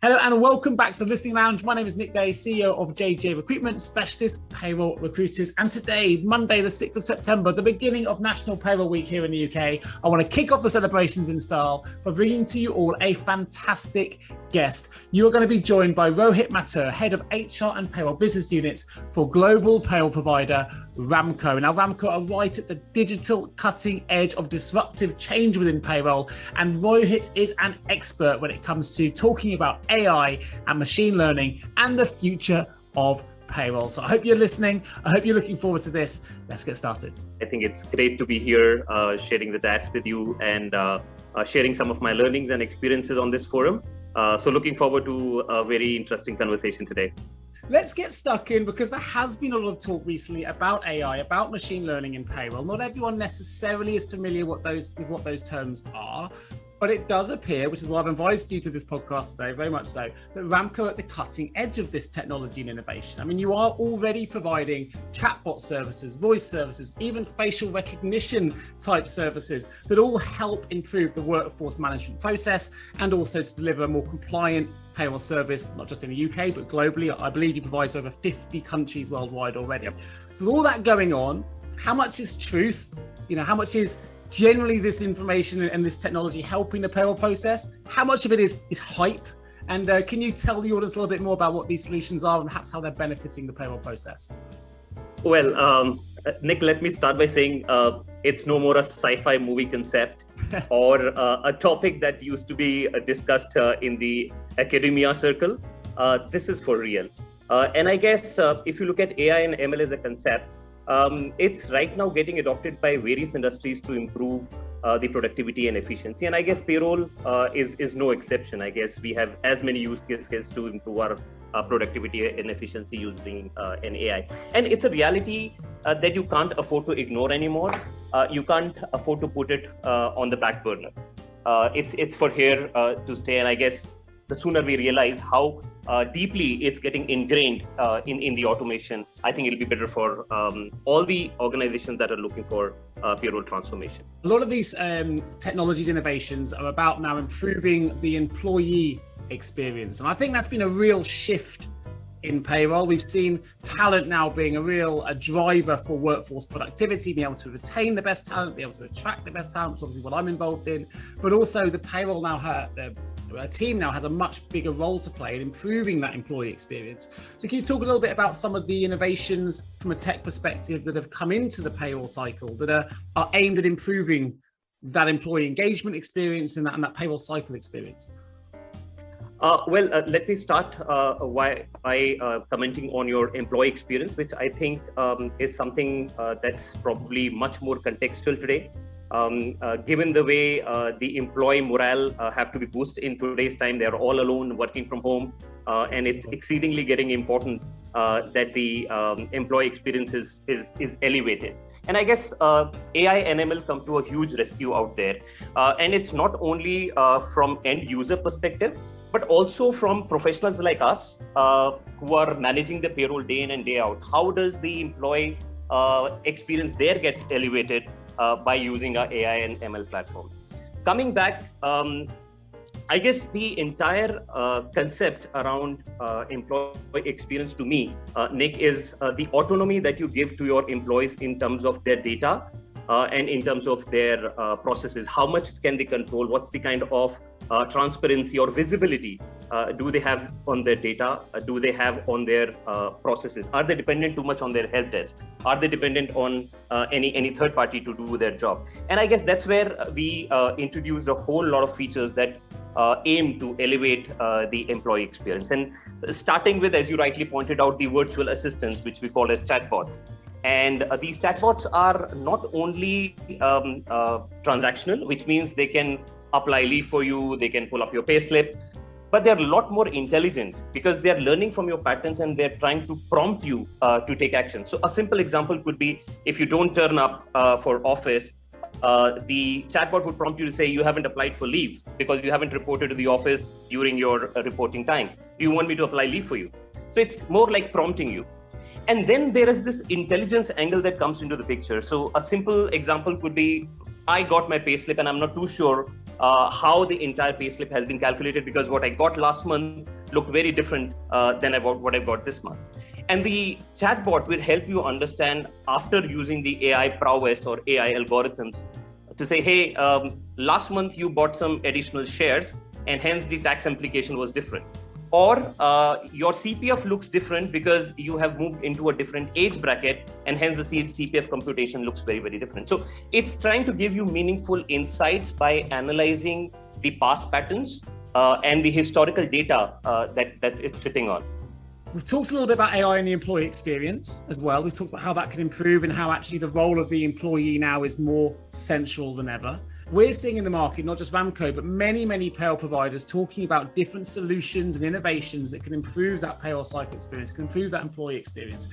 Hello and welcome back to the Listening Lounge. My name is Nick Day, CEO of JJ Recruitment, specialist payroll recruiters. And today, Monday, the 6th of September, the beginning of National Payroll Week here in the UK, I want to kick off the celebrations in style by bringing to you all a fantastic guest. You are going to be joined by Rohit Mathur, Head of HR and Payroll Business Units for Global Payroll Provider, Ramco. Now, Ramco are right at the digital cutting edge of disruptive change within payroll. And Rohit is an expert when it comes to talking about AI and machine learning and the future of payroll. So I hope you're listening. I hope you're looking forward to this. Let's get started. I think it's great to be here, sharing the task with you and sharing some of my learnings and experiences on this forum. So looking forward to a very interesting conversation today. Let's get stuck in because there has been a lot of talk recently about AI, about machine learning in payroll. Not everyone necessarily is familiar with what those terms are, but it does appear, which is why I've invited you to this podcast today, very much so, that Ramco are at the cutting edge of this technology and innovation. I mean, you are already providing chatbot services, voice services, even facial recognition type services that all help improve the workforce management process and also to deliver a more compliant payroll service, not just in the UK, but globally. I believe you provide to over 50 countries worldwide already. So with all that going on, how much is truth? How much is generally this information and this technology helping the payroll process? How much of it is hype? And can you tell the audience a little bit more about what these solutions are and perhaps how they're benefiting the payroll process? Well, Nick, let me start by saying it's no more a sci-fi movie concept or a topic that used to be discussed in the academia circle. This is for real. And I guess if you look at AI and ML as a concept, it's right now getting adopted by various industries to improve the productivity and efficiency. And I guess payroll is no exception. I guess we have as many use cases to improve our productivity and efficiency using an AI. And it's a reality that you can't afford to ignore anymore. You can't afford to put it on the back burner. It's for here to stay. And I guess the sooner we realize how deeply it's getting ingrained in the automation, I think it'll be better for all the organizations that are looking for payroll transformation. A lot of these technologies innovations are about now improving the employee experience. And I think that's been a real shift in payroll. We've seen talent now being a driver for workforce productivity, being able to retain the best talent, be able to attract the best talent, which is obviously what I'm involved in. But also the payroll now a team now has a much bigger role to play in improving that employee experience. So can you talk a little bit about some of the innovations from a tech perspective that have come into the payroll cycle that are aimed at improving that employee engagement experience and that payroll cycle experience? Let me start by commenting on your employee experience, which I think is something that's probably much more contextual today. Given the way the employee morale have to be boosted in today's time, they're all alone working from home, and it's exceedingly getting important that the employee experience is elevated. And I guess AI and ML come to a huge rescue out there. And it's not only from end user perspective, but also from professionals like us who are managing the payroll day in and day out. How does the employee experience there get elevated by using our AI and ML platform? Coming back, I guess the entire concept around employee experience to me, Nick, is the autonomy that you give to your employees in terms of their data and in terms of their processes. How much can they control? What's the kind of transparency or visibility do they have on their data? Do they have on their processes? Are they dependent too much on their help desk? Are they dependent on any third party to do their job? And I guess that's where we introduced a whole lot of features that aim to elevate the employee experience. And starting with, as you rightly pointed out, the virtual assistants, which we call as chatbots. And these chatbots are not only transactional, which means they can apply leave for you, they can pull up your payslip, but they're a lot more intelligent because they're learning from your patterns and they're trying to prompt you to take action. So a simple example could be if you don't turn up for office, the chatbot would prompt you to say you haven't applied for leave because you haven't reported to the office during your reporting time. Do you want me to apply leave for you? So it's more like prompting you. And then there is this intelligence angle that comes into the picture. So a simple example could be, I got my payslip and I'm not too sure how the entire payslip has been calculated, because what I got last month looked very different than what I got this month. And the chatbot will help you understand, after using the AI prowess or AI algorithms, to say, hey, last month you bought some additional shares and hence the tax implication was different. Or your CPF looks different because you have moved into a different age bracket and hence the CPF computation looks very, very different. So it's trying to give you meaningful insights by analyzing the past patterns and the historical data that it's sitting on. We've talked a little bit about AI and the employee experience as well. We've talked about how that can improve and how actually the role of the employee now is more central than ever. We're seeing in the market, not just Ramco, but many payroll providers talking about different solutions and innovations that can improve that payroll cycle experience, can improve that employee experience.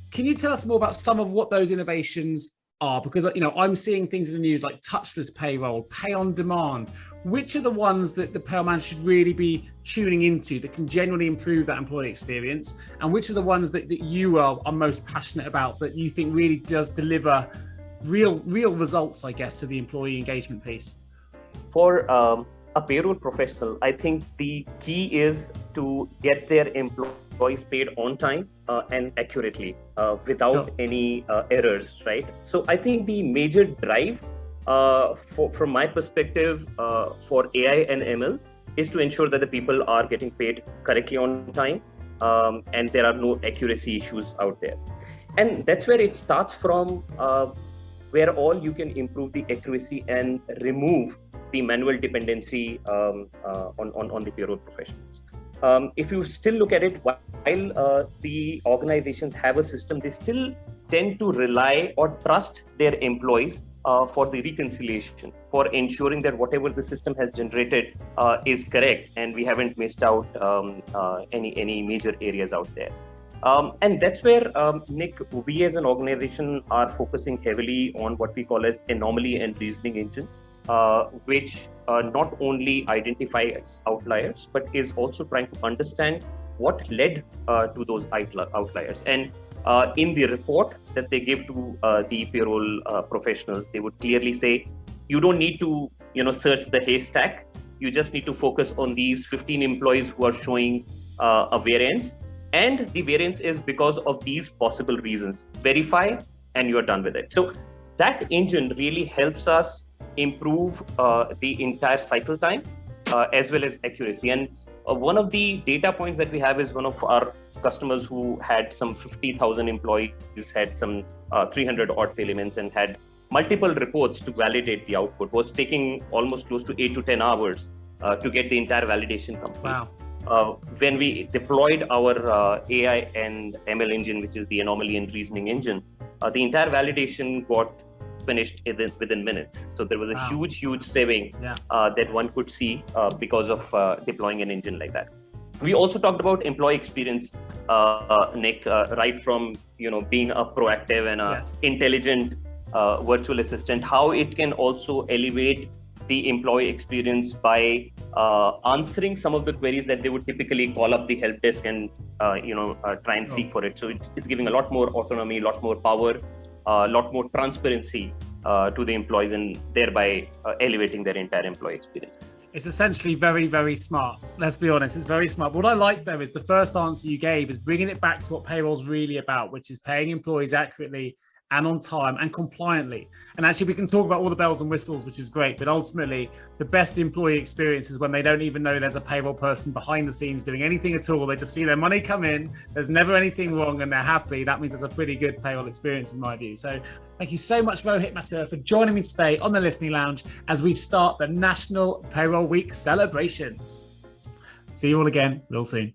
Can you tell us more about some of what those innovations are? Because, you know, I'm seeing things in the news like touchless payroll, pay on demand. Which are the ones that the payroll manager should really be tuning into that can genuinely improve that employee experience? And which are the ones that you are most passionate about, that you think really does deliver real results, I guess, to the employee engagement piece? For a payroll professional, I think the key is to get their employees paid on time and accurately without any errors, right? So I think the major drive from my perspective for AI and ML is to ensure that the people are getting paid correctly on time and there are no accuracy issues out there. And that's where it starts from, where all you can improve the accuracy and remove the manual dependency on the payroll professionals. If you still look at it, while the organizations have a system, they still tend to rely or trust their employees for the reconciliation, for ensuring that whatever the system has generated is correct and we haven't missed out any major areas out there. And that's where, Nick, we as an organization are focusing heavily on what we call as anomaly and reasoning engine, which not only identifies outliers, but is also trying to understand what led to those outliers. And in the report that they give to the payroll professionals, they would clearly say, you don't need to search the haystack. You just need to focus on these 15 employees who are showing a variance. And the variance is because of these possible reasons. Verify and you're done with it. So that engine really helps us improve the entire cycle time as well as accuracy. And one of the data points that we have is one of our customers who had some 50,000 employees, had some 300 odd elements and had multiple reports to validate the output, was taking almost close to 8 to 10 hours to get the entire validation complete. Wow. When we deployed our AI and ML engine, which is the anomaly and reasoning engine, the entire validation got finished within minutes. So there was a huge saving that one could see because of deploying an engine like that. We also talked about employee experience, Nick, right from being a proactive and intelligent virtual assistant, how it can also elevate the employee experience by answering some of the queries that they would typically call up the help desk and try and seek for it. So it's giving a lot more autonomy, a lot more power, a lot more transparency to the employees, and thereby elevating their entire employee experience. It's essentially very smart. Let's be honest, it's very smart. What I like though is the first answer you gave is bringing it back to what payroll's really about, which is paying employees accurately and on time and compliantly. And actually we can talk about all the bells and whistles, which is great, but ultimately the best employee experience is when they don't even know there's a payroll person behind the scenes doing anything at all. They just see their money come in, there's never anything wrong, and they're happy. That means there's a pretty good payroll experience in my view. So thank you so much, Rohit Mathur, for joining me today on the Listening Lounge as we start the National Payroll Week celebrations. See you all again real soon.